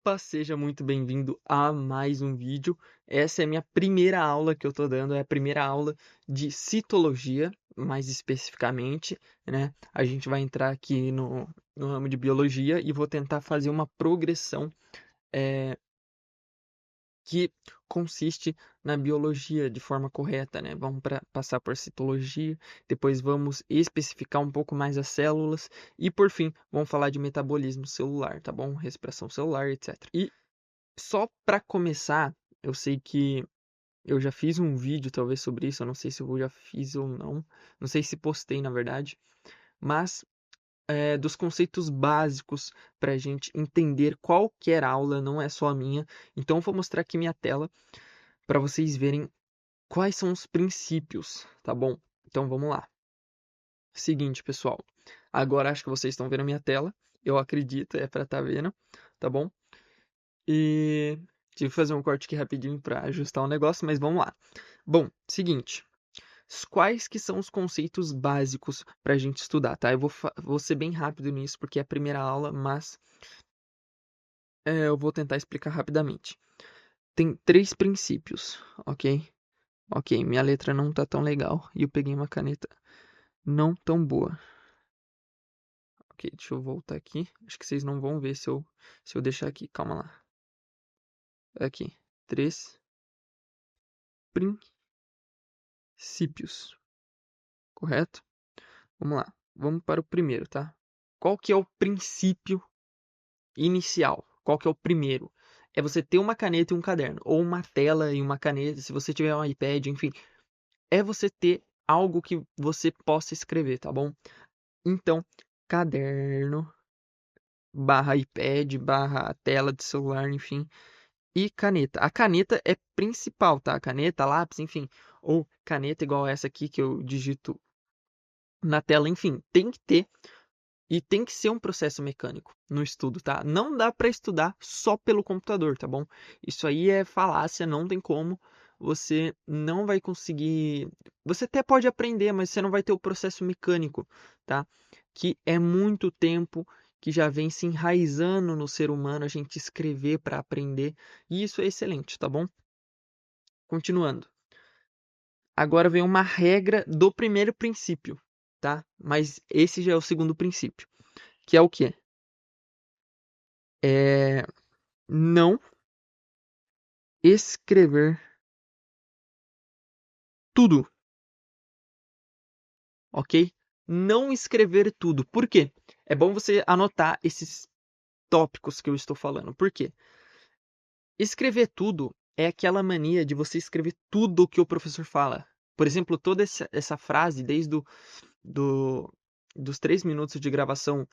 Opa, seja muito bem-vindo a mais um vídeo. Essa é a minha primeira aula que eu tô dando, é a primeira aula de citologia, mais especificamente, né? A gente vai entrar aqui no ramo de biologia e vou tentar fazer uma progressão que consiste na biologia de forma correta, né? Vamos passar por citologia, depois vamos especificar um pouco mais as células e, por fim, vamos falar de metabolismo celular, tá bom? Respiração celular, etc. E só para começar, eu sei que eu já fiz um vídeo talvez sobre isso, eu não sei se eu já fiz ou não, não sei se postei na verdade, mas dos conceitos básicos para a gente entender qualquer aula, não é só a minha. Então eu vou mostrar aqui minha tela para vocês verem quais são os princípios, tá bom? Então vamos lá. Seguinte, pessoal, agora acho que vocês estão vendo a minha tela, eu acredito, é para estar vendo, tá bom? E tive que fazer um corte aqui rapidinho para ajustar o negócio, mas vamos lá. Bom, seguinte. Quais que são os conceitos básicos para a gente estudar, tá? Eu vou ser bem rápido nisso, porque é a primeira aula, mas eu vou tentar explicar rapidamente. Tem 3 princípios, ok? Ok, minha letra não tá tão legal e eu peguei uma caneta não tão boa. Ok, deixa eu voltar aqui. Acho que vocês não vão ver se eu deixar aqui. Calma lá. Aqui. 3 princípios. Correto? Vamos lá. Vamos para o primeiro, tá? Qual que é o princípio inicial? Qual que é o primeiro? É você ter uma caneta e um caderno. Ou uma tela e uma caneta. Se você tiver um iPad, enfim. É você ter algo que você possa escrever, tá bom? Então, caderno, barra iPad, barra tela de celular, enfim. E caneta. A caneta é principal, tá? Caneta, lápis, enfim. Ou caneta igual essa aqui que eu digito na tela, enfim. Tem que ter. E tem que ser um processo mecânico no estudo, tá? Não dá para estudar só pelo computador, tá bom? Isso aí é falácia, não tem como. Você não vai conseguir. Você até pode aprender, mas você não vai ter o processo mecânico, tá? Que é muito tempo que já vem se enraizando no ser humano a gente escrever para aprender. E isso é excelente, tá bom? Continuando. Agora vem uma regra do primeiro princípio, tá? Mas esse já é o segundo princípio, que é o quê? É não escrever tudo, ok? Não escrever tudo. Por quê? É bom você anotar esses tópicos que eu estou falando. Por quê? Escrever tudo é aquela mania de você escrever tudo o que o professor fala. Por exemplo, toda essa frase, desde dos 3 minutos de gravação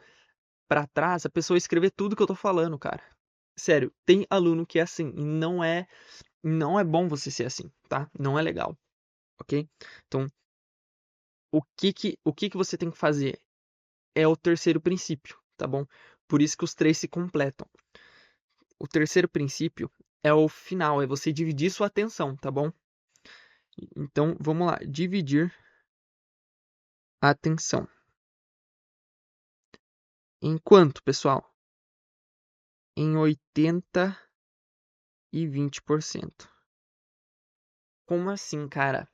para trás, a pessoa escrever tudo que eu tô falando, cara. Sério, tem aluno que é assim, e não é bom você ser assim, tá? Não é legal, ok? Então, o que que você tem que fazer? É o terceiro princípio, tá bom? Por isso que os 3 se completam. O terceiro princípio é o final, é você dividir sua atenção, tá bom? Então, vamos lá. Dividir a atenção. Em quanto, pessoal? Em 80 e 20%. Como assim, cara?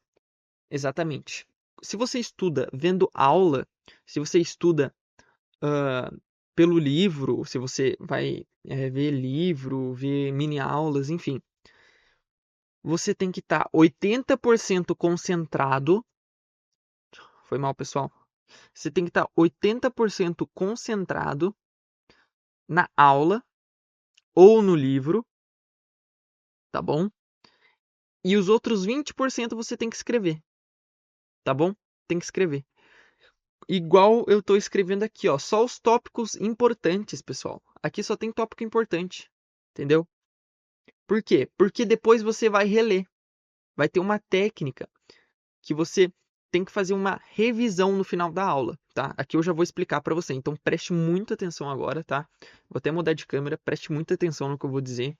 Exatamente. Se você estuda vendo aula, se você estuda uh, pelo livro, se você vai ver livro, ver mini aulas, enfim, você tem que estar 80% concentrado. Foi mal, pessoal. Você tem que estar 80% concentrado na aula ou no livro, tá bom? E os outros 20% você tem que escrever, tá bom? Tem que escrever. Igual eu tô escrevendo aqui, ó, só os tópicos importantes, pessoal. Aqui só tem tópico importante, entendeu? Por quê? Porque depois você vai reler. Vai ter uma técnica que você tem que fazer uma revisão no final da aula, tá? Aqui eu já vou explicar para você, então preste muita atenção agora, tá? Vou até mudar de câmera, preste muita atenção no que eu vou dizer,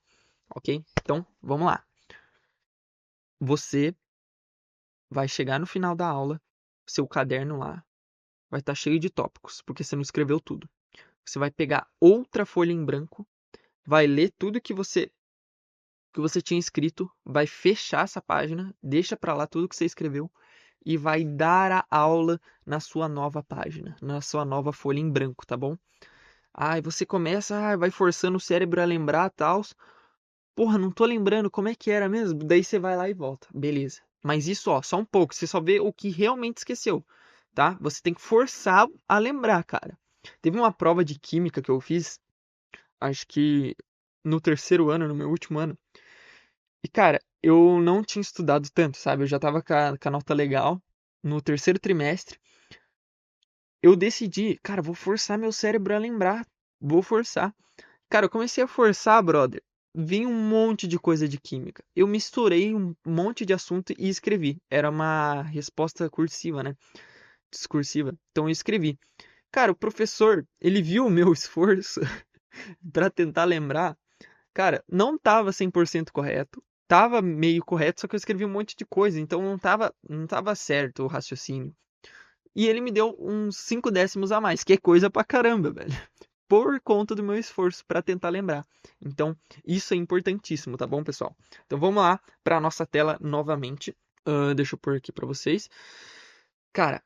ok? Então, vamos lá. Você vai chegar no final da aula, seu caderno lá vai estar cheio de tópicos, porque você não escreveu tudo. Você vai pegar outra folha em branco vai ler tudo que você tinha escrito, vai fechar essa página, deixa para lá tudo que você escreveu e vai dar a aula na sua nova página, na sua nova folha em branco, tá bom? Aí você começa, vai forçando o cérebro a lembrar, tal. Porra, não tô lembrando como é que era mesmo. Daí você vai lá e volta. Beleza. Mas isso, ó, só um pouco. Você só vê o que realmente esqueceu, tá? Você tem que forçar a lembrar, cara. Teve uma prova de química que eu fiz, acho que no terceiro ano, no meu último ano. E, cara, eu não tinha estudado tanto, sabe? Eu já tava com a nota legal no terceiro trimestre. Eu decidi, cara, vou forçar meu cérebro a lembrar. Vou forçar. Cara, eu comecei a forçar, brother. Vinha um monte de coisa de química. Eu misturei um monte de assunto e escrevi. Era uma resposta cursiva, né? Discursiva. Então eu escrevi. Cara, o professor, ele viu o meu esforço pra tentar lembrar. Cara, não tava 100% correto. Tava meio correto, só que eu escrevi um monte de coisa. Então não tava certo o raciocínio. E ele me deu uns 5 décimos a mais, que é coisa pra caramba, velho. Por conta do meu esforço para tentar lembrar. Então, isso é importantíssimo, tá bom, pessoal? Então, vamos lá para a nossa tela novamente. Deixa eu pôr aqui para vocês. Cara,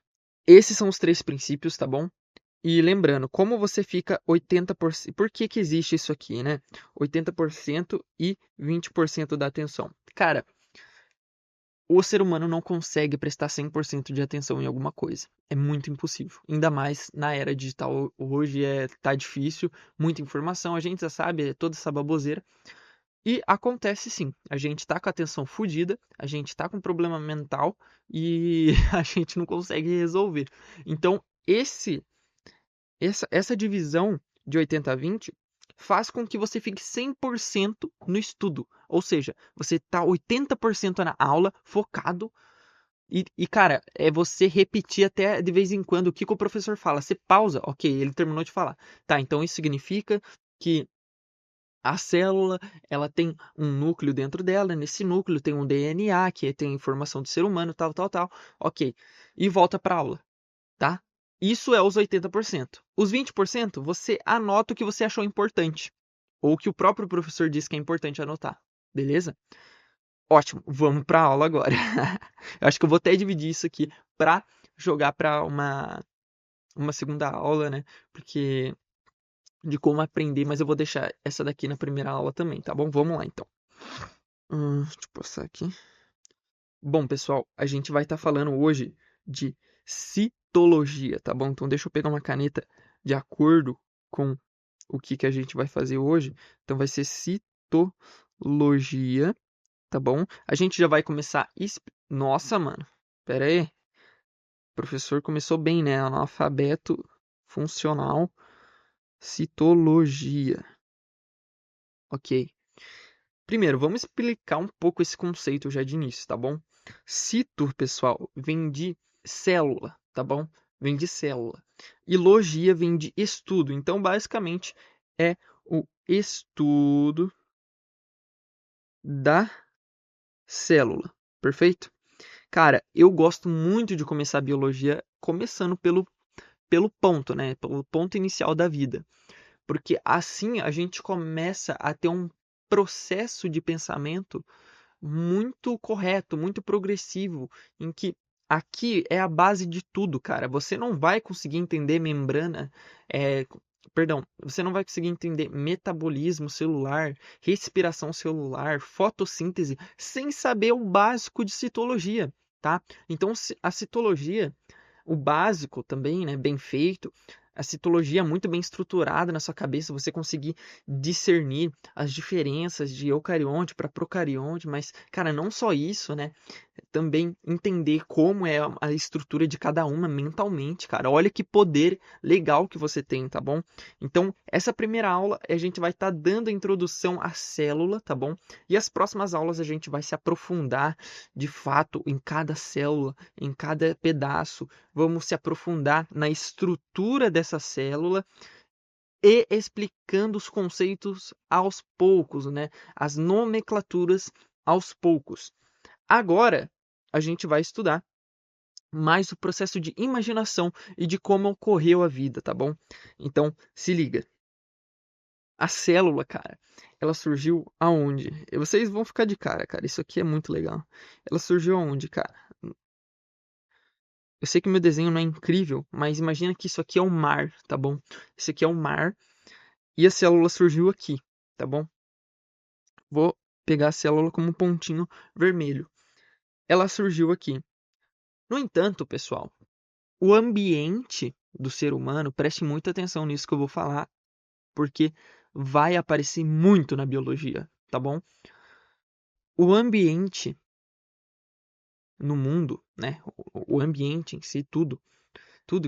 esses são os 3 princípios, tá bom? E lembrando, como você fica 80%. Por que que existe isso aqui, né? 80% e 20% da atenção. Cara, o ser humano não consegue prestar 100% de atenção em alguma coisa. É muito impossível. Ainda mais na era digital. Hoje tá difícil, muita informação, a gente já sabe, é toda essa baboseira. E acontece sim. A gente tá com a atenção fodida, a gente tá com problema mental e a gente não consegue resolver. Então, essa divisão de 80 a 20 faz com que você fique 100% no estudo. Ou seja, você tá 80% na aula, focado. E, cara, é você repetir até de vez em quando o que o professor fala. Você pausa, ok, ele terminou de falar. Tá, então isso significa que a célula, ela tem um núcleo dentro dela. Nesse núcleo tem um DNA, que tem informação do ser humano, tal, tal, tal. Ok. E volta para aula, tá? Isso é os 80%. Os 20%, você anota o que você achou importante. Ou o que o próprio professor disse que é importante anotar. Beleza? Ótimo, vamos para aula agora. Eu acho que eu vou até dividir isso aqui para jogar para uma segunda aula, né? Porque de como aprender, mas eu vou deixar essa daqui na primeira aula também, tá bom? Vamos lá então. Deixa eu passar aqui. Bom, pessoal, a gente vai estar falando hoje de citologia, tá bom? Então deixa eu pegar uma caneta de acordo com o que a gente vai fazer hoje. Então vai ser citologia, tá bom? A gente já vai começar. Nossa, mano, pera aí. O professor começou bem, né? Analfabeto funcional, citologia. Ok. Primeiro, vamos explicar um pouco esse conceito já de início, tá bom? Cito, pessoal, vem de célula, tá bom? Vem de célula. E logia vem de estudo. Então, basicamente, é o estudo da célula. Perfeito? Cara, eu gosto muito de começar a biologia começando pelo ponto, né? Pelo ponto inicial da vida. Porque assim a gente começa a ter um processo de pensamento muito correto, muito progressivo, em que aqui é a base de tudo, cara. Você não vai conseguir entender membrana, perdão, você não vai conseguir entender metabolismo celular, respiração celular, fotossíntese, sem saber o básico de citologia, tá? Então, a citologia, o básico também, né, bem feito, a citologia muito bem estruturada na sua cabeça, você conseguir discernir as diferenças de eucarionte para procarionte, mas, cara, não só isso, né? Também entender como é a estrutura de cada uma mentalmente, cara. Olha que poder legal que você tem, tá bom? Então, essa primeira aula a gente vai estar dando a introdução à célula, tá bom? E as próximas aulas a gente vai se aprofundar de fato em cada célula, em cada pedaço. Vamos se aprofundar na estrutura dessa célula e explicando os conceitos aos poucos, né? As nomenclaturas aos poucos. Agora, a gente vai estudar mais o processo de imaginação e de como ocorreu a vida, tá bom? Então, se liga. A célula, cara, ela surgiu aonde? Vocês vão ficar de cara. Isso aqui é muito legal. Ela surgiu aonde, cara? Eu sei que o meu desenho não é incrível, mas imagina que isso aqui é o mar, tá bom? Isso aqui é o mar e a célula surgiu aqui, tá bom? Vou pegar a célula como um pontinho vermelho. Ela surgiu aqui. No entanto, pessoal, o ambiente do ser humano, preste muita atenção nisso que eu vou falar, porque vai aparecer muito na biologia, tá bom? O ambiente no mundo, né? O ambiente em si, tudo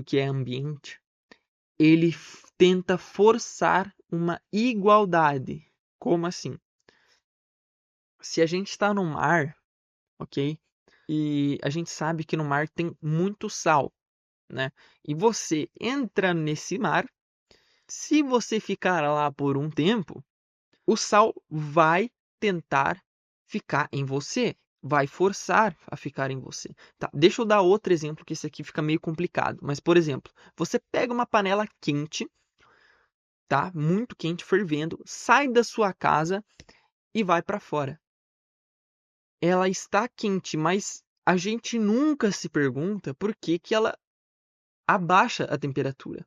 que é ambiente, ele tenta forçar uma igualdade. Como assim? Se a gente está no mar, ok? E a gente sabe que no mar tem muito sal, né? E você entra nesse mar, se você ficar lá por um tempo, o sal vai tentar ficar em você, vai forçar a ficar em você. Tá, deixa eu dar outro exemplo que esse aqui fica meio complicado. Mas, por exemplo, você pega uma panela quente, tá? Muito quente, fervendo, sai da sua casa e vai para fora. Ela está quente, mas a gente nunca se pergunta por que que ela abaixa a temperatura.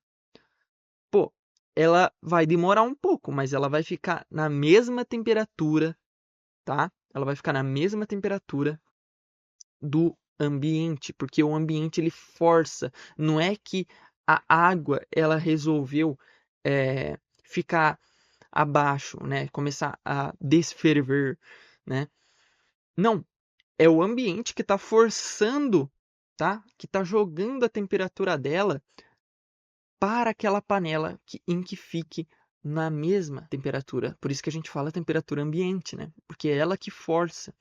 Pô, ela vai demorar um pouco, mas ela vai ficar na mesma temperatura, tá? Ela vai ficar na mesma temperatura do ambiente, porque o ambiente ele força. Não é que a água ela resolveu ficar abaixo, né? Começar a desferver, né? Não, é o ambiente que está forçando, tá? Que está jogando a temperatura dela para aquela panela em que fique na mesma temperatura. Por isso que a gente fala temperatura ambiente, né? Porque é ela que força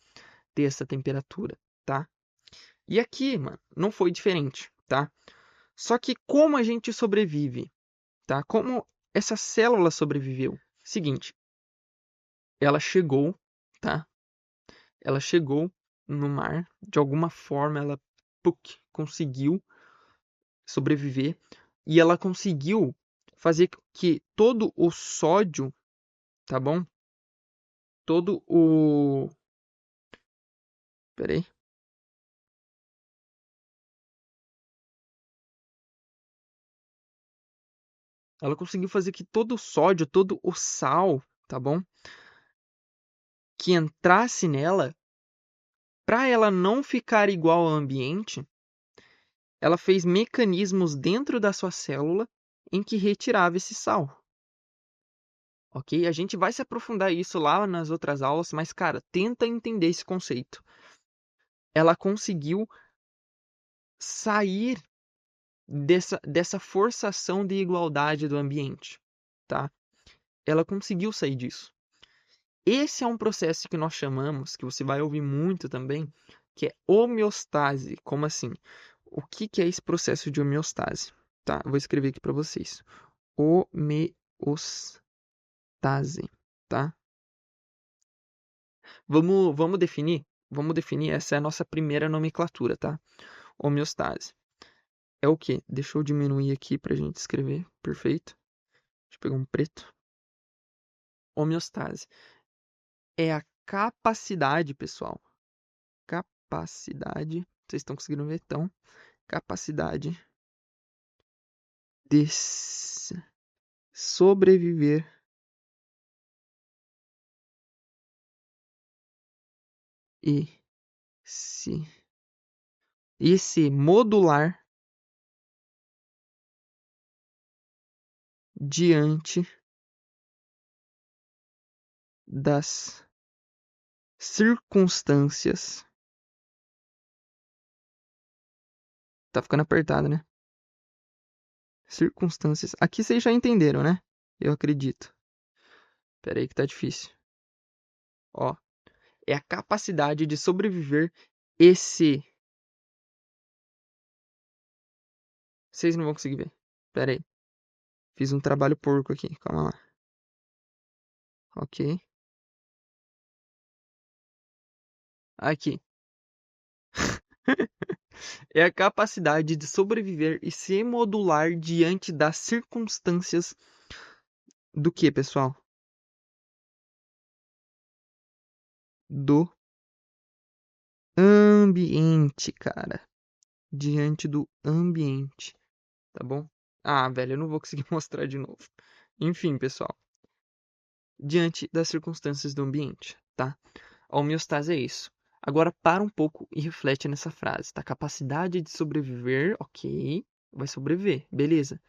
ter essa temperatura, tá? E aqui, mano, não foi diferente, tá? Só que como a gente sobrevive, tá? Como essa célula sobreviveu? Seguinte, ela chegou, tá? Ela chegou no mar, de alguma forma ela conseguiu sobreviver e ela conseguiu fazer que todo o sódio, tá bom? Todo o... Peraí. Ela conseguiu fazer que todo o sódio, todo o sal, tá bom? Que entrasse nela, para ela não ficar igual ao ambiente, ela fez mecanismos dentro da sua célula em que retirava esse sal. Ok? A gente vai se aprofundar isso lá nas outras aulas, mas, cara, tenta entender esse conceito. Ela conseguiu sair dessa forçação de igualdade do ambiente, tá? Ela conseguiu sair disso. Esse é um processo que nós chamamos, que você vai ouvir muito também, que é homeostase. Como assim? O que é esse processo de homeostase? Tá, vou escrever aqui para vocês. Homeostase, tá? Vamos definir? Vamos definir, essa é a nossa primeira nomenclatura, tá? Homeostase. É o quê? Deixa eu diminuir aqui pra gente escrever. Perfeito. Deixa eu pegar um preto. Homeostase é a capacidade, pessoal. Capacidade. Vocês estão conseguindo ver? Então, capacidade de sobreviver e se, e se modular diante das circunstâncias. Tá ficando apertado, né? Circunstâncias. Aqui vocês já entenderam, né? Eu acredito. Pera aí que tá difícil. Ó, é a capacidade de sobreviver esse. Vocês não vão conseguir ver. Pera aí. Fiz um trabalho porco aqui. Calma lá. Ok. Aqui. É a capacidade de sobreviver e se modular diante das circunstâncias do que, pessoal? do ambiente, cara. Diante do ambiente, tá bom? Ah, velho, eu não vou conseguir mostrar de novo. Enfim, pessoal, diante das circunstâncias do ambiente, tá? A homeostase é isso. Agora para um pouco e reflete nessa frase, tá? Capacidade de sobreviver, ok, vai sobreviver, beleza.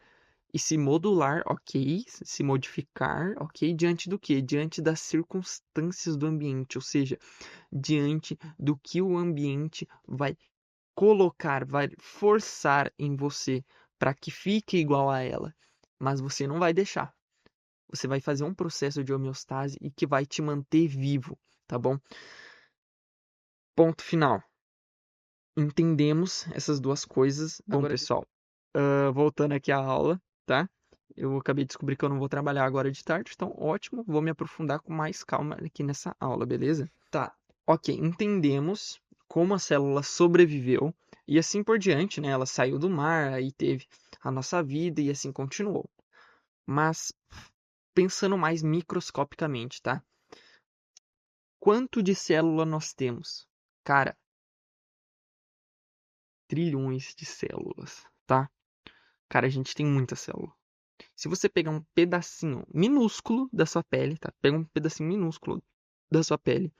E se modular, ok, se modificar, ok, diante do quê? Diante das circunstâncias do ambiente, ou seja, diante do que o ambiente vai colocar, vai forçar em você para que fique igual a ela. Mas você não vai deixar. Você vai fazer um processo de homeostase e que vai te manter vivo, tá bom? Ponto final. Entendemos essas duas coisas. Bom, agora, pessoal, voltando aqui à aula, tá? Eu acabei de descobrir que eu não vou trabalhar agora de tarde, então ótimo, vou me aprofundar com mais calma aqui nessa aula, beleza? Tá, ok, entendemos como a célula sobreviveu e assim por diante, né? Ela saiu do mar, aí teve a nossa vida e assim continuou. Mas pensando mais microscopicamente, tá? Quanto de célula nós temos? Cara, trilhões de células, tá? Cara, a gente tem muita célula. Se você pegar um pedacinho minúsculo da sua pele, tá? Pega um pedacinho minúsculo da sua pele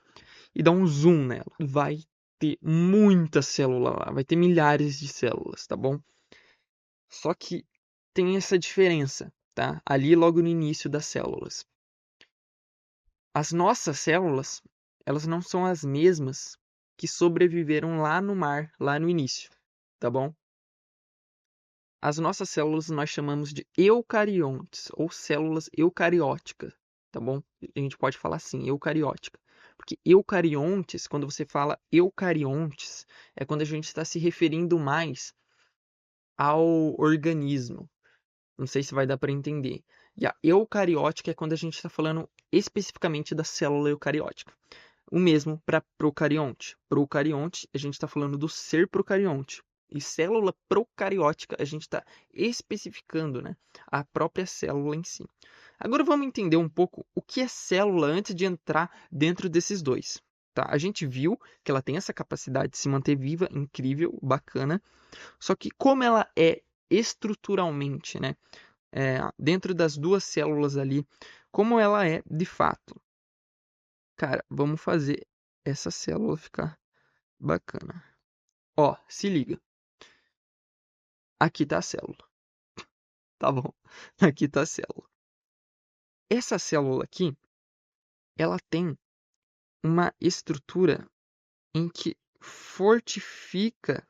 e dá um zoom nela. Vai ter muita célula lá, vai ter milhares de células, tá bom? Só que tem essa diferença, tá? Ali logo no início das células. As nossas células, elas não são as mesmas que sobreviveram lá no mar, lá no início, tá bom? As nossas células nós chamamos de eucariontes ou células eucarióticas, tá bom? A gente pode falar assim, eucariótica. Porque eucariontes, quando você fala eucariontes, é quando a gente está se referindo mais ao organismo. Não sei se vai dar para entender. E a eucariótica é quando a gente está falando especificamente da célula eucariótica. O mesmo para procarionte. Procarionte, a gente está falando do ser procarionte. E célula procariótica, a gente está especificando, né, a própria célula em si. Agora vamos entender um pouco o que é célula antes de entrar dentro desses dois. Tá? A gente viu que ela tem essa capacidade de se manter viva, incrível, bacana. Só que como ela é estruturalmente, né, dentro das duas células ali, como ela é de fato. Cara, vamos fazer essa célula ficar bacana. Ó, se liga. Aqui tá a célula. Tá bom. Aqui tá a célula. Essa célula aqui, ela tem uma estrutura em que fortifica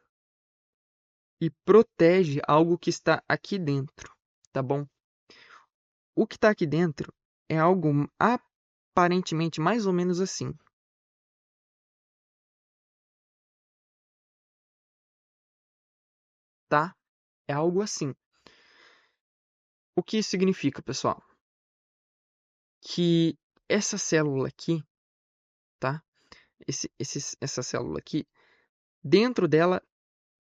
e protege algo que está aqui dentro, tá bom? O que está aqui dentro é algo aparentemente mais ou menos assim. Tá? É algo assim. O que isso significa, pessoal? Que essa célula aqui, tá? Essa célula aqui, dentro dela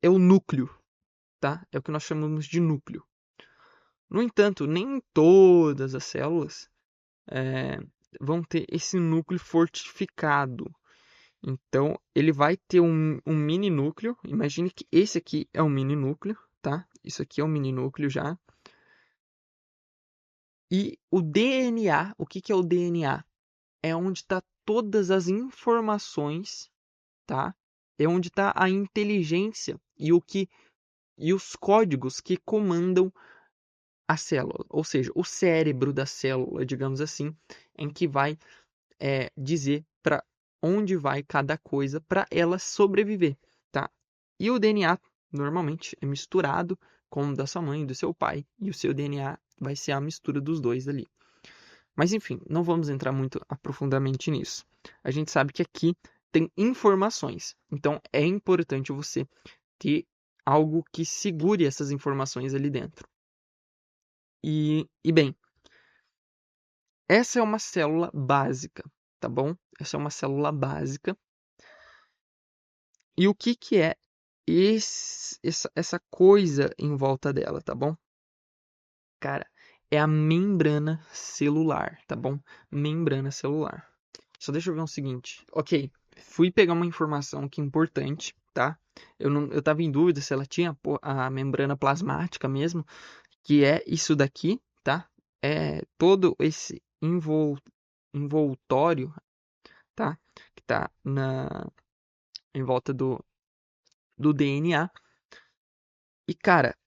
é o núcleo, tá? É o que nós chamamos de núcleo. No entanto, nem todas as células vão ter esse núcleo fortificado. Então, ele vai ter um mini núcleo. Imagine que esse aqui é um mini núcleo, tá? Isso aqui é um mini núcleo já. E o DNA, o que é o DNA? É onde está todas as informações, tá? É onde está a inteligência e os códigos que comandam a célula, ou seja, o cérebro da célula, digamos assim, em que vai dizer para onde vai cada coisa para ela sobreviver, tá? E o DNA normalmente é misturado com o da sua mãe e do seu pai, e o seu DNA vai ser a mistura dos dois ali. Mas enfim, não vamos entrar muito aprofundadamente nisso. A gente sabe que aqui tem informações, então é importante você ter algo que segure essas informações ali dentro. E bem, essa é uma célula básica, tá bom? Essa é uma célula básica. E o que é essa coisa em volta dela, tá bom? Cara, é a membrana celular, tá bom? Membrana celular. Só deixa eu ver o seguinte. Ok, fui pegar uma informação aqui importante, tá? Eu tava em dúvida se ela tinha a membrana plasmática mesmo, que é isso daqui, tá? É todo esse envoltório, tá? Que tá em volta do DNA. E, cara,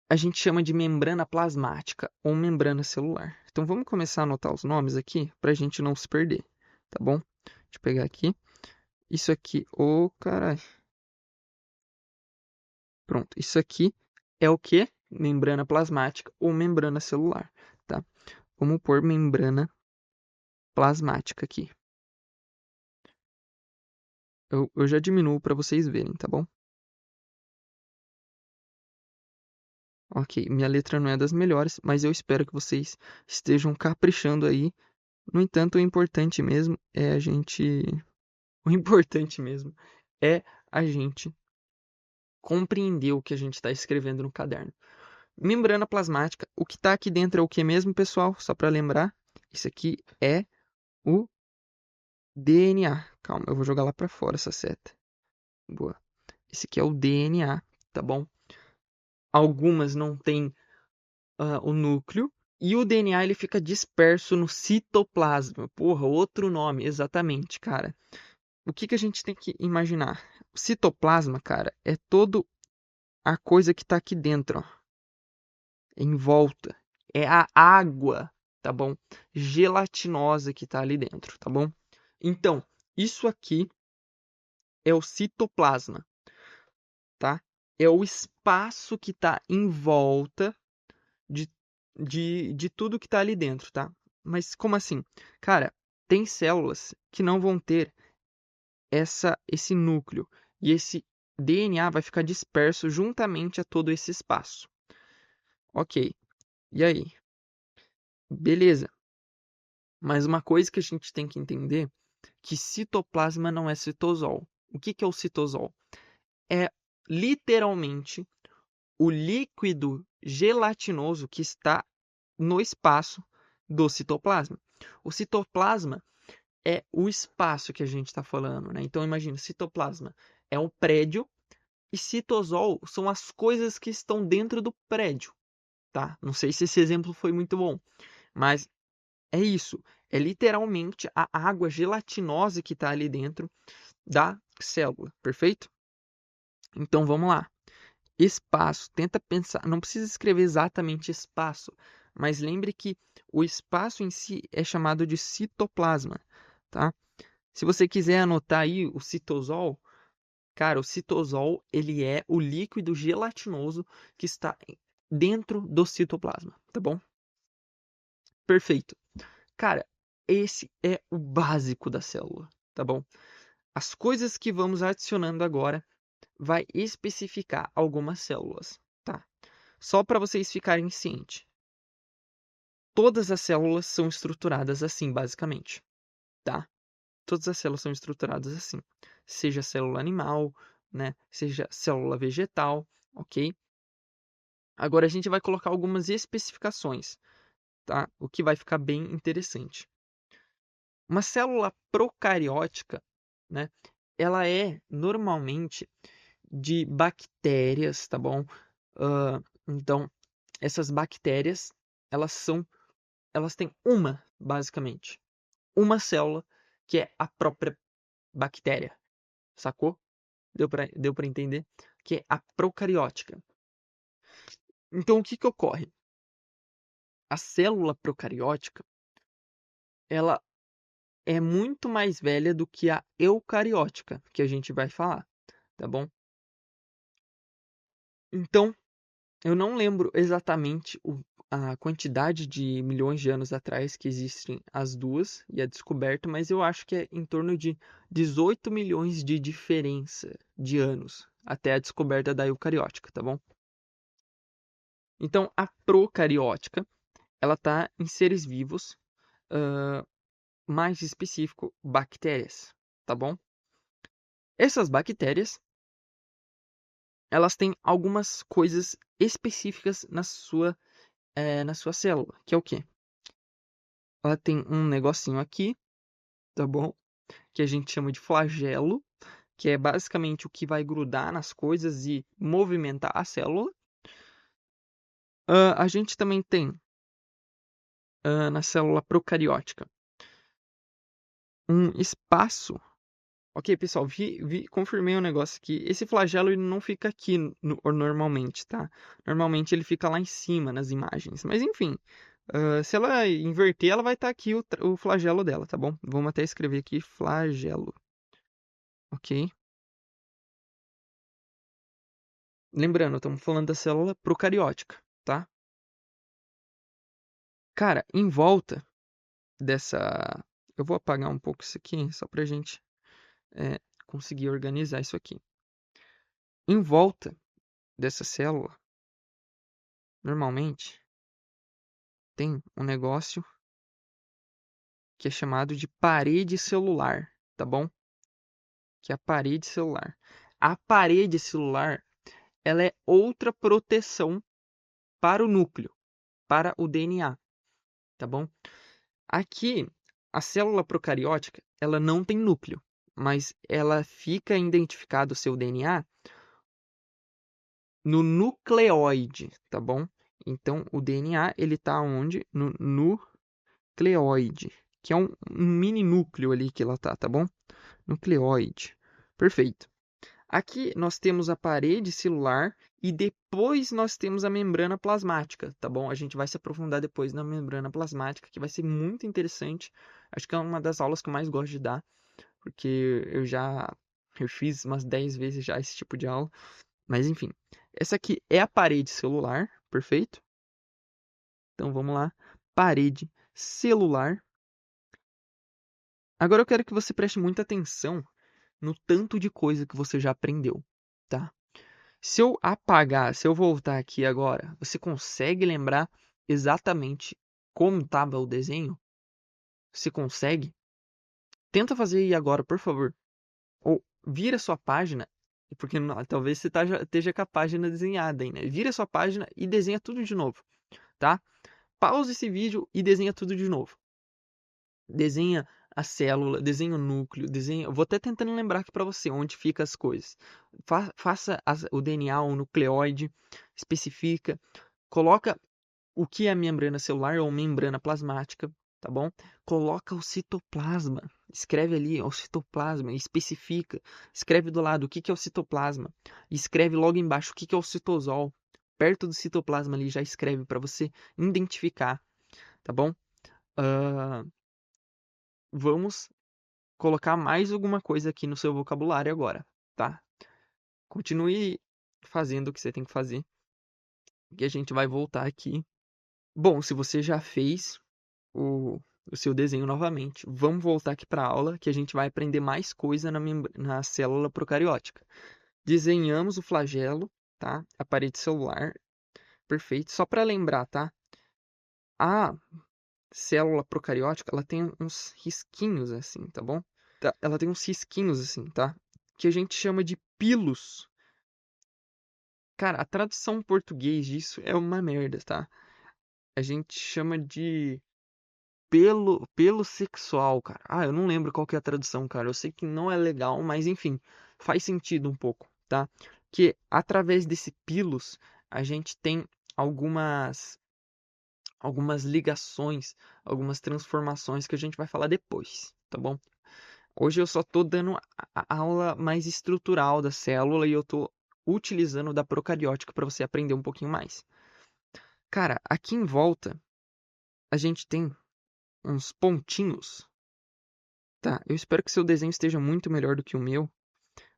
a gente chama de membrana plasmática ou membrana celular. Então vamos começar a anotar os nomes aqui para a gente não se perder, tá bom? Deixa eu pegar aqui. Isso aqui, ô caralho. Pronto, isso aqui é o que? Membrana plasmática ou membrana celular, tá? Vamos pôr membrana plasmática aqui. Eu já diminuo para vocês verem, tá bom? Ok, minha letra não é das melhores, mas eu espero que vocês estejam caprichando aí. No entanto, o importante mesmo é a gente. O importante mesmo é a gente compreender o que a gente está escrevendo no caderno. Membrana plasmática, o que está aqui dentro é o que mesmo, pessoal? Só para lembrar, isso aqui é o DNA. Calma, eu vou jogar lá para fora essa seta. Boa. Esse aqui é o DNA, tá bom? Algumas não têm o núcleo. E o DNA ele fica disperso no citoplasma. Porra, outro nome, exatamente, cara. O que a gente tem que imaginar? O citoplasma, cara, é todo a coisa que tá aqui dentro, ó, em volta. É a água, tá bom? Gelatinosa que tá ali dentro, tá bom? Então, isso aqui é o citoplasma, tá? É o espaço que tá em volta de, de tudo que tá ali dentro, tá? Mas como assim? Cara, tem células que não vão ter esse núcleo. E esse DNA vai ficar disperso juntamente a todo esse espaço. Ok, e aí? Beleza. Mas uma coisa que a gente tem que entender que citoplasma não é citosol. O que é o citosol? É literalmente o líquido gelatinoso que está no espaço do citoplasma. O citoplasma é o espaço que a gente está falando, né? Então imagina, citoplasma é um prédio e citosol são as coisas que estão dentro do prédio, tá? Não sei se esse exemplo foi muito bom, mas é isso. É literalmente a água gelatinosa que está ali dentro da célula, perfeito? Então vamos lá. Espaço, tenta pensar, não precisa escrever exatamente espaço, mas lembre que o espaço em si é chamado de citoplasma, tá? Se você quiser anotar aí o citosol, cara, o citosol ele é o líquido gelatinoso que está dentro do citoplasma, tá bom? Perfeito. Cara, esse é o básico da célula, tá bom? As coisas que vamos adicionando agora vai especificar algumas células, tá? Só para vocês ficarem cientes. Todas as células são estruturadas assim, basicamente, tá? Todas as células são estruturadas assim. Seja célula animal, né? Seja célula vegetal, ok? Agora a gente vai colocar algumas especificações, tá? O que vai ficar bem interessante. Uma célula procariótica, né? Ela é normalmente de bactérias, tá bom? Então, essas bactérias, elas têm basicamente, uma célula que é a própria bactéria, sacou? Deu para entender? Que é a procariótica. Então, o que ocorre? A célula procariótica, ela é muito mais velha do que a eucariótica, que a gente vai falar, tá bom? Então, eu não lembro exatamente a quantidade de milhões de anos atrás que existem as duas e a descoberta, mas eu acho que é em torno de 18 milhões de diferença de anos até a descoberta da eucariótica, tá bom? Então, a procariótica, ela está em seres vivos, mais específico, bactérias, tá bom? Essas bactérias, elas têm algumas coisas específicas na sua célula, que é o quê? Ela tem um negocinho aqui tá bom? Que a gente chama de flagelo, que é basicamente o que vai grudar nas coisas e movimentar a célula. A gente também tem na célula procariótica um espaço. Ok, pessoal, confirmei um negócio aqui. Esse flagelo ele não fica aqui normalmente, tá? Normalmente ele fica lá em cima nas imagens. Mas enfim, se ela inverter, ela vai estar aqui o flagelo dela, tá bom? Vamos até escrever aqui flagelo. Ok? Lembrando, estamos falando da célula procariótica, tá? Cara, em volta dessa. Eu vou apagar um pouco isso aqui, só pra gente conseguir organizar isso aqui. Em volta dessa célula, normalmente, tem um negócio que é chamado de parede celular, tá bom? Que é a parede celular. A parede celular, ela é outra proteção para o núcleo, para o DNA, tá bom? Aqui, a célula procariótica, ela não tem núcleo, mas ela fica identificado o seu DNA no nucleoide, tá bom? Então, o DNA, ele tá onde? No nucleoide, que é um mini núcleo ali que ela tá bom? Nucleoide. Perfeito. Aqui nós temos a parede celular e depois nós temos a membrana plasmática, tá bom? A gente vai se aprofundar depois na membrana plasmática, que vai ser muito interessante. Acho que é uma das aulas que eu mais gosto de dar, porque eu fiz umas 10 vezes já esse tipo de aula. Mas enfim, essa aqui é a parede celular, perfeito? Então vamos lá, parede celular. Agora eu quero que você preste muita atenção no tanto de coisa que você já aprendeu, tá? Se eu apagar, se eu voltar aqui agora, você consegue lembrar exatamente como estava o desenho? Você consegue? Tenta fazer aí agora, por favor. Ou vira sua página, porque talvez você esteja com a página desenhada aí, né? Vira sua página e desenha tudo de novo, tá? Pausa esse vídeo e desenha tudo de novo. Desenha a célula, desenha o núcleo, desenha. Eu vou até tentando lembrar aqui para você onde fica as coisas. Faça o DNA, o nucleoide, especifica, coloca o que é a membrana celular ou membrana plasmática, tá bom? Coloca o citoplasma, escreve ali o citoplasma, especifica, escreve do lado o que é o citoplasma, escreve logo embaixo o que é o citosol. Perto do citoplasma ali já escreve para você identificar, tá bom? Vamos colocar mais alguma coisa aqui no seu vocabulário agora, tá? Continue fazendo o que você tem que fazer, que a gente vai voltar aqui. Bom, se você já fez o seu desenho novamente, vamos voltar aqui para a aula, que a gente vai aprender mais coisa na célula procariótica. Desenhamos o flagelo, tá? A parede celular, perfeito. Só para lembrar, tá? A célula procariótica, ela tem uns risquinhos assim, tá bom? Ela tem uns risquinhos assim, tá? Que a gente chama de pilos. Cara, a tradução em português disso é uma merda, tá? A gente chama de pelo sexual, cara. Ah, eu não lembro qual que é a tradução, cara. Eu sei que não é legal, mas enfim, faz sentido um pouco, tá? Que através desse pilos a gente tem algumas ligações, algumas transformações que a gente vai falar depois, tá bom? Hoje eu só tô dando a aula mais estrutural da célula e eu tô utilizando da procariótica para você aprender um pouquinho mais. Cara, aqui em volta a gente tem uns pontinhos, tá? Eu espero que seu desenho esteja muito melhor do que o meu,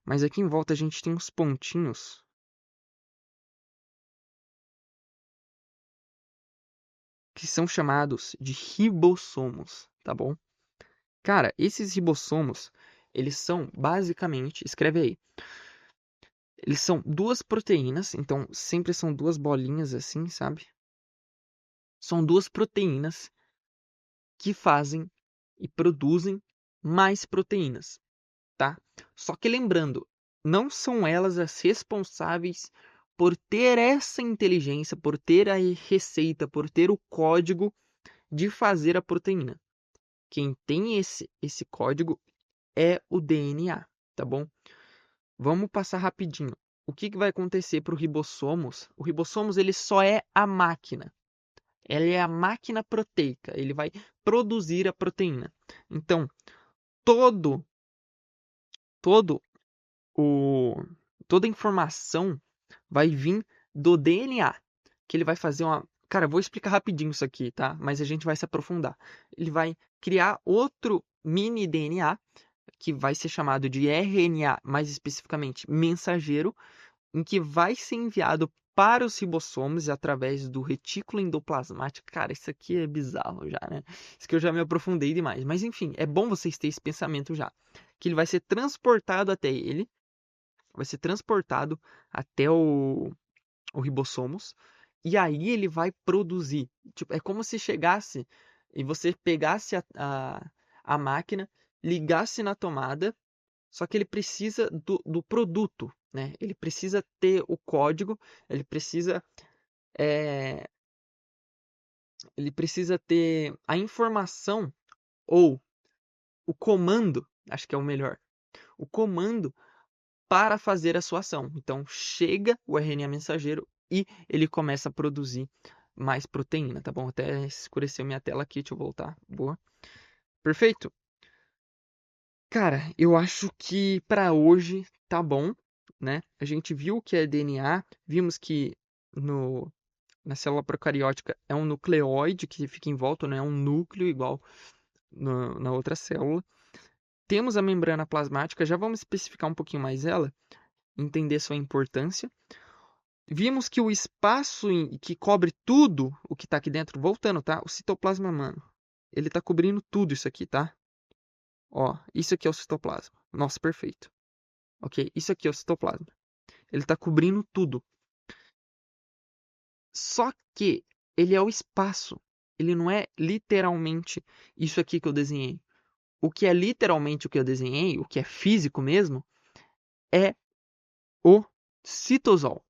mas aqui em volta a gente tem uns pontinhos que são chamados de ribossomos, tá bom? Cara, esses ribossomos, eles são basicamente, escreve aí, eles são duas proteínas, então sempre são duas bolinhas assim, sabe? São duas proteínas que fazem e produzem mais proteínas, tá? Só que lembrando, não são elas as responsáveis por ter essa inteligência, por ter a receita, por ter o código de fazer a proteína. Quem tem esse código é o DNA, tá bom? Vamos passar rapidinho. O que vai acontecer para o ribossomos? O ribossomos ele só é a máquina. Ela é a máquina proteica. Ele vai produzir a proteína. Então, todo todo o toda a informação vai vir do DNA, que ele vai fazer uma. Cara, eu vou explicar rapidinho isso aqui, tá? Mas a gente vai se aprofundar. Ele vai criar outro mini DNA que vai ser chamado de RNA, mais especificamente mensageiro, em que vai ser enviado para os ribossomos através do retículo endoplasmático. Cara, isso aqui é bizarro já, né? Isso que eu já me aprofundei demais. Mas enfim, é bom vocês terem esse pensamento já. Que ele vai ser transportado até ele, vai ser transportado até o ribossomos, e aí ele vai produzir. Tipo, é como se chegasse e você pegasse a máquina, ligasse na tomada, só que ele precisa do produto, né? Ele precisa ter o código, ele precisa, é, ele precisa ter a informação ou o comando, acho que é o melhor, o comando para fazer a sua ação. Então chega o RNA mensageiro e ele começa a produzir mais proteína, tá bom? Até escureceu minha tela aqui, deixa eu voltar. Boa. Perfeito? Cara, eu acho que para hoje tá bom, né? A gente viu que é DNA, vimos que no, na célula procariótica é um nucleóide que fica em volta, não é um núcleo igual na outra célula. Temos a membrana plasmática, já vamos especificar um pouquinho mais ela, entender sua importância. Vimos que o espaço que cobre tudo o que está aqui dentro, voltando, tá? O citoplasma, mano, ele está cobrindo tudo isso aqui, tá? Ó, isso aqui é o citoplasma. Nossa, perfeito. Ok? Isso aqui é o citoplasma. Ele está cobrindo tudo. Só que ele é o espaço. Ele não é literalmente isso aqui que eu desenhei. O que é literalmente o que eu desenhei, o que é físico mesmo, é o citosol.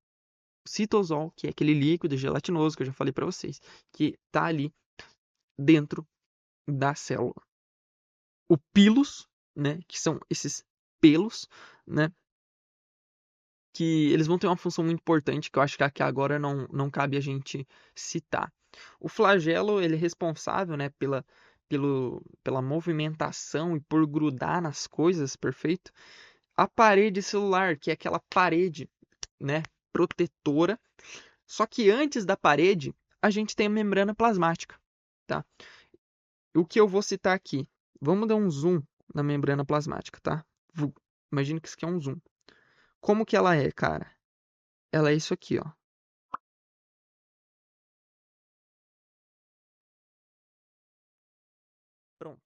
O citosol, que é aquele líquido gelatinoso que eu já falei para vocês, que está ali dentro da célula. O pilos, né, que são esses pelos, né, que eles vão ter uma função muito importante que eu acho que aqui agora não cabe a gente citar. O flagelo, ele é responsável, né, pela movimentação e por grudar nas coisas, perfeito? A parede celular, que é aquela parede, né, protetora. Só que antes da parede, a gente tem a membrana plasmática, tá? O que eu vou citar aqui? Vamos dar um zoom na membrana plasmática, tá? Imagina que isso aqui é um zoom. Como que ela é, cara? Ela é isso aqui, ó. Pronto.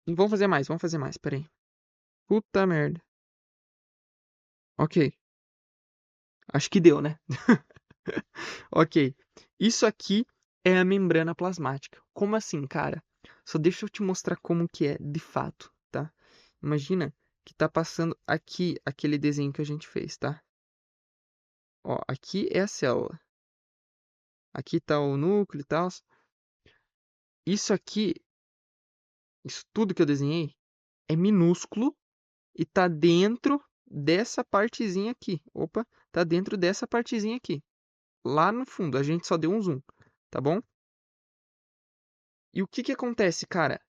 Vamos fazer mais, vamos fazer mais, peraí. Puta merda. Ok, acho que deu, né? Ok. Isso aqui é a membrana plasmática. Como assim, cara? Só deixa eu te mostrar como que é de fato, tá? Imagina que tá passando aqui aquele desenho que a gente fez, tá? Ó, aqui é a célula. Aqui tá o núcleo e tal. Isso aqui, isso tudo que eu desenhei, é minúsculo e tá dentro dessa partezinha aqui. Opa, tá dentro dessa partezinha aqui. Lá no fundo, a gente só deu um zoom, tá bom? E o que que acontece, cara?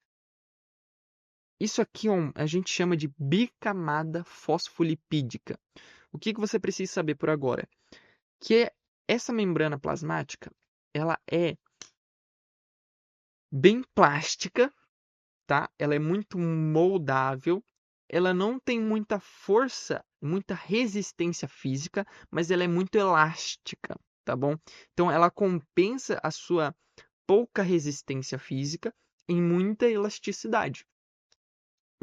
Isso aqui a gente chama de bicamada fosfolipídica. O que que você precisa saber por agora? Que essa membrana plasmática, ela é bem plástica, tá? Ela é muito moldável. Ela não tem muita força, muita resistência física, mas ela é muito elástica, tá bom? Então ela compensa a sua pouca resistência física em muita elasticidade.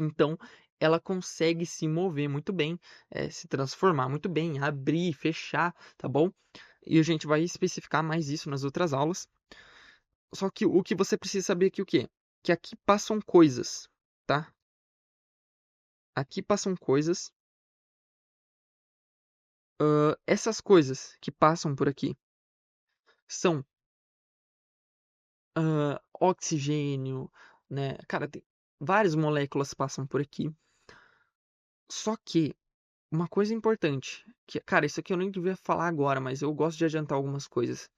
Então ela consegue se mover muito bem, se transformar muito bem, abrir, fechar, tá bom? E a gente vai especificar mais isso nas outras aulas. Só que o que você precisa saber aqui o quê? Que aqui passam coisas, tá? Aqui passam coisas. Essas coisas que passam por aqui são oxigênio, né? Cara, tem várias moléculas passam por aqui. Só que uma coisa importante, que, cara, isso aqui eu nem devia falar agora, mas eu gosto de adiantar algumas coisas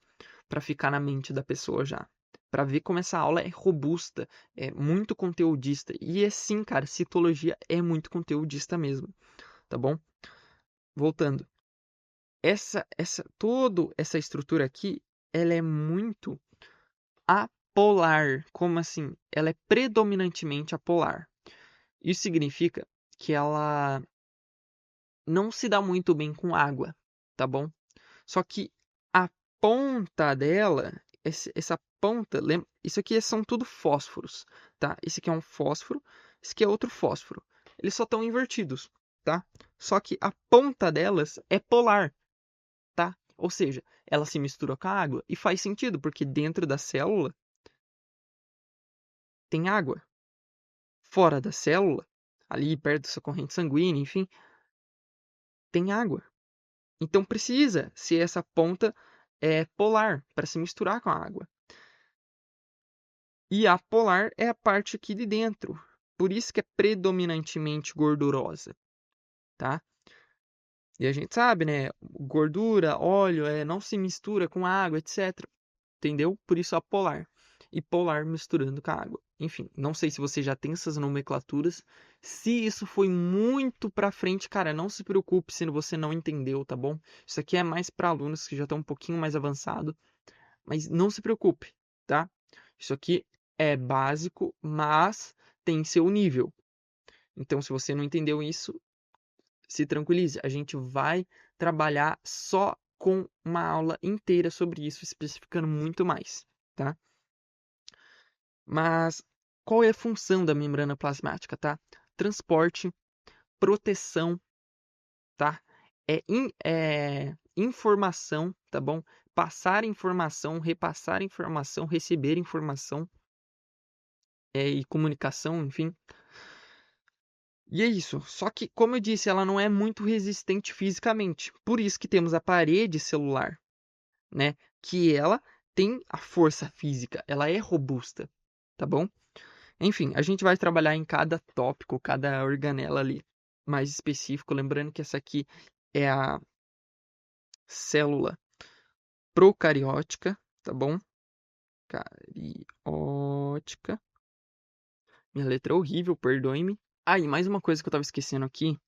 pra ficar na mente da pessoa já. Pra ver como essa aula é robusta, é muito conteudista. E é sim, cara, citologia é muito conteudista mesmo, tá bom? Voltando. Toda essa estrutura aqui, ela é muito apolar. Como assim? Ela é predominantemente apolar. Isso significa que ela não se dá muito bem com água, tá bom? Só que a ponta dela, essa ponta, isso aqui são tudo fósforos, tá? Esse aqui é um fósforo, esse aqui é outro fósforo. Eles só estão invertidos, tá? Só que a ponta delas é polar, tá? Ou seja, ela se mistura com a água e faz sentido, porque dentro da célula tem água. Fora da célula, ali perto da sua corrente sanguínea, enfim, tem água. Então precisa ser essa ponta polar para se misturar com a água. E a polar é a parte aqui de dentro. Por isso que é predominantemente gordurosa, tá? E a gente sabe, né? Gordura, óleo, não se mistura com água, etc. Entendeu? Por isso a polar. E polar misturando com a água. Enfim, não sei se você já tem essas nomenclaturas. Se isso foi muito pra frente, cara, não se preocupe se você não entendeu, tá bom? Isso aqui é mais para alunos que já estão um pouquinho mais avançado, mas não se preocupe, tá? Isso aqui é básico, mas tem seu nível. Então, se você não entendeu isso, se tranquilize. A gente vai trabalhar só com uma aula inteira sobre isso, especificando muito mais, tá? Mas qual é a função da membrana plasmática, tá? Transporte, proteção, tá? É informação, tá bom? Passar informação, repassar informação, receber informação, e comunicação, enfim. E é isso. Só que, como eu disse, ela não é muito resistente fisicamente. Por isso que temos a parede celular, né? Que ela tem a força física, ela é robusta, tá bom? Enfim, a gente vai trabalhar em cada tópico, cada organela ali mais específico. Lembrando que essa aqui é a célula procariótica, tá bom? Cariótica. Minha letra é horrível, perdoe-me. Ah, e mais uma coisa que eu tava esquecendo aqui.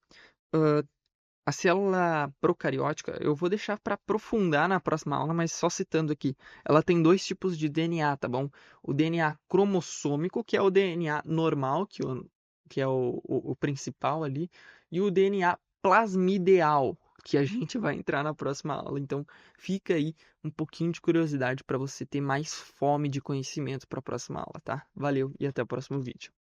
ah, A célula procariótica, eu vou deixar para aprofundar na próxima aula, mas só citando aqui. Ela tem dois tipos de DNA, tá bom? O DNA cromossômico, que é o DNA normal, que é o principal ali, e o DNA plasmideal, que a gente vai entrar na próxima aula. Então, fica aí um pouquinho de curiosidade para você ter mais fome de conhecimento para a próxima aula, tá? Valeu e até o próximo vídeo.